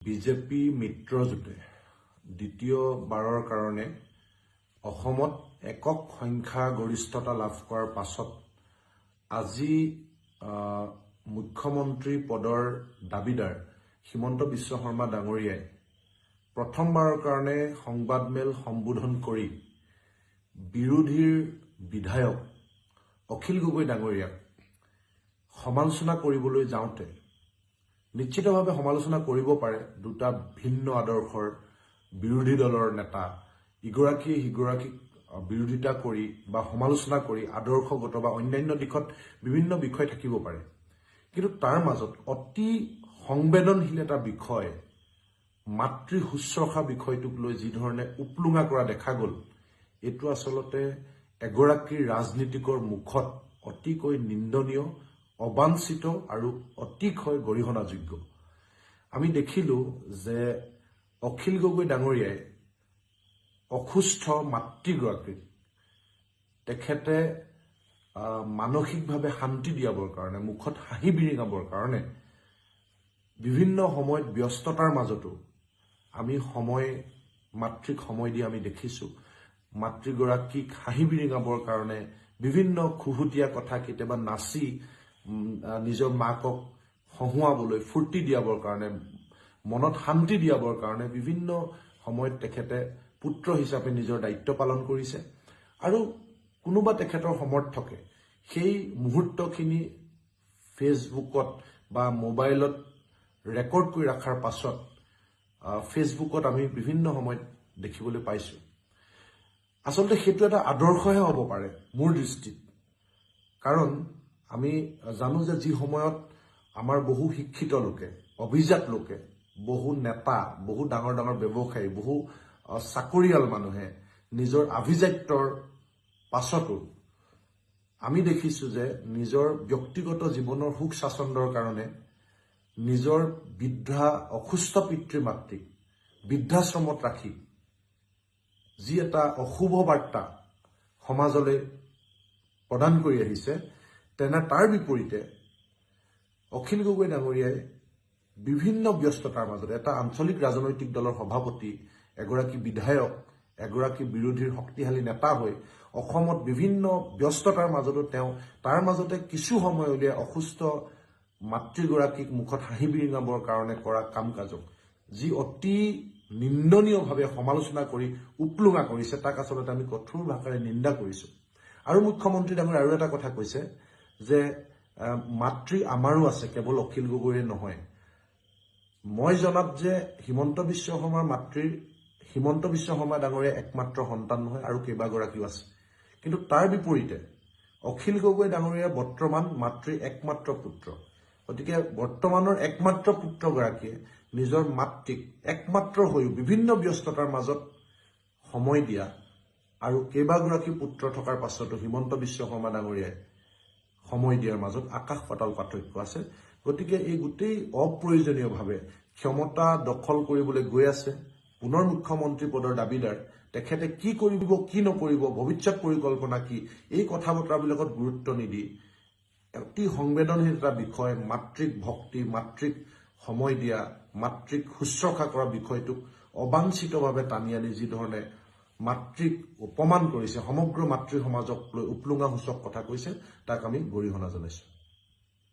BJP মিত্ৰজোঁটে দ্বিতীয়বাৰৰ কাৰণে অসমত একক সংখ্যাগৰিষ্ঠতা লাভ কৰাৰ পাছত আজি মুখ্যমন্ত্ৰী পদৰ দাবীদাৰ হিমন্ত বিশ্ব শৰ্মা ডাঙৰীয়াই প্ৰথমবাৰৰ কাৰণে সংবাদমেল সম্বোধন কৰি বিৰোধীৰ বিধায়ক অখিল গগৈ ডাঙৰীয়াক সমালোচনা কৰিবলৈ যাওঁতে নিশ্চিতভাৱে সমালোচনা কৰিব পাৰে দুটা ভিন্ন আদৰ্শৰ বিৰোধী দলৰ নেতা ইগৰাকী সিগৰাকীক বিৰোধিতা কৰি বা সমালোচনা কৰি আদৰ্শগত বা অন্যান্য দিশত বিভিন্ন বিষয় থাকিব পাৰে কিন্তু তাৰ মাজত অতি সংবেদনশীল এটা বিষয় মাতৃ শুশ্ৰূষা বিষয়টোক লৈ যি ধৰণে উপলুঙা কৰা দেখা গ'ল এইটো আচলতে এগৰাকী ৰাজনীতিকৰ মুখত অতিকৈ নিন্দনীয় অবাঞ্ছিত আৰু অতিশয় গৰিহণাযোগ্য আমি দেখিলো যে অখিল গগৈ ডাঙৰীয়াই অসুস্থ মাতৃগৰাকীক তেখেতে মানসিকভাৱে শান্তি দিয়াবৰ কাৰণে মুখত হাঁহি বিৰিঙাবৰ কাৰণে বিভিন্ন সময়ত ব্যস্ততাৰ মাজতো আমি মাতৃক সময় দি আমি দেখিছো মাতৃগৰাকীক হাঁহি বিৰিঙাবৰ কাৰণে বিভিন্ন খুহুতীয়া কথা কেতিয়াবা নাচি নিজৰ মাকক হহুৱাবলৈ ফূৰ্তি দিয়াবৰ কাৰণে মনত শান্তি দিয়াবৰ কাৰণে বিভিন্ন সময়ত তেখেতে পুত্ৰ হিচাপে নিজৰ দায়িত্ব পালন কৰিছে আৰু কোনোবা তেখেতৰ সমৰ্থকে সেই মুহূৰ্তখিনি ফেচবুকত বা মোবাইলত ৰেকৰ্ড কৰি ৰখাৰ পাছত ফেচবুকত আমি বিভিন্ন সময়ত দেখিবলৈ পাইছো আচলতে সেইটো এটা আদৰ্শহে হ'ব পাৰে মোৰ দৃষ্টিত কাৰণ আমি জানো যে যি সময়ত আমাৰ বহু শিক্ষিত লোকে অভিজাত লোকে বহু নেতা বহু ডাঙৰ ডাঙৰ ব্যৱসায়ী বহু চাকৰিয়াল মানুহে নিজৰ আভিজাত্যৰ পাছতো আমি দেখিছো যে নিজৰ ব্যক্তিগত জীৱনৰ সুখ স্বাচ্ছন্দ্যৰ কাৰণে নিজৰ বৃদ্ধা অসুস্থ পিতৃ মাতৃক বৃদ্ধাশ্ৰমত ৰাখি যি এটা অশুভ বাৰ্তা সমাজলৈ প্ৰদান কৰি আহিছে তেনে তাৰ বিপৰীতে অখিল গগৈ ডাঙৰীয়াই বিভিন্ন ব্যস্ততাৰ মাজত এটা আঞ্চলিক ৰাজনৈতিক দলৰ সভাপতি এগৰাকী বিধায়ক এগৰাকী বিৰোধীৰ শক্তিশালী নেতা হৈ অসমত বিভিন্ন ব্যস্ততাৰ মাজতো তেওঁ তাৰ মাজতে কিছু সময় উলিয়াই অসুস্থ মাতৃগৰাকীক মুখত হাঁহি বিৰিঙাবৰ কাৰণে কৰা কাম কাজক যি অতি নিন্দনীয়ভাৱে সমালোচনা কৰি উপলুঙা কৰিছে তাক আচলতে আমি কঠোৰ ভাষাৰে নিন্দা কৰিছো আৰু মুখ্যমন্ত্ৰী ডাঙৰীয়াই আৰু এটা কথা কৈছে যে মাতৃ আমাৰো আছে কেৱল অখিল গগৈৰে নহয় মই জনাত যে হিমন্ত বিশ্ব শৰ্মা ডাঙৰীয়া একমাত্ৰ সন্তান নহয় আৰু কেইবাগৰাকীও আছে কিন্তু তাৰ বিপৰীতে অখিল গগৈ ডাঙৰীয়া বৰ্তমান মাতৃৰ একমাত্ৰ পুত্ৰ গতিকে বৰ্তমানৰ একমাত্ৰ পুত্ৰগৰাকীয়ে নিজৰ মাতৃক একমাত্ৰ হৈও বিভিন্ন ব্যস্ততাৰ মাজত সময় দিয়া আৰু কেইবাগৰাকী পুত্ৰ থকাৰ পাছতো হিমন্ত বিশ্ব শৰ্মা ডাঙৰীয়াই সময় দিয়াৰ মাজত আকাশ পাতাল পাৰ্থক্য আছে গতিকে এই গোটেই অপ্ৰয়োজনীয়ভাৱে ক্ষমতা দখল কৰিবলৈ গৈ আছে পুনৰ মুখ্যমন্ত্ৰী পদৰ দাবীদাৰ তেখেতে কি কৰিব কি নকৰিব ভৱিষ্যত পৰিকল্পনা কি এই কথা বতৰাবিলাকত গুৰুত্ব নিদি অতি সংবেদনশীল এটা বিষয় মাতৃক ভক্তি মাতৃক সময় দিয়া মাতৃক শুশ্ৰূষা কৰা বিষয়টোক অবাঞ্ছিতভাৱে টানি আনি যি ধৰণে মাতৃক অপমান কৰিছে সমগ্ৰ মাতৃ সমাজক লৈ উপলুঙাসূচক কথা কৈছে তাক আমি গৰিহণা জনাইছো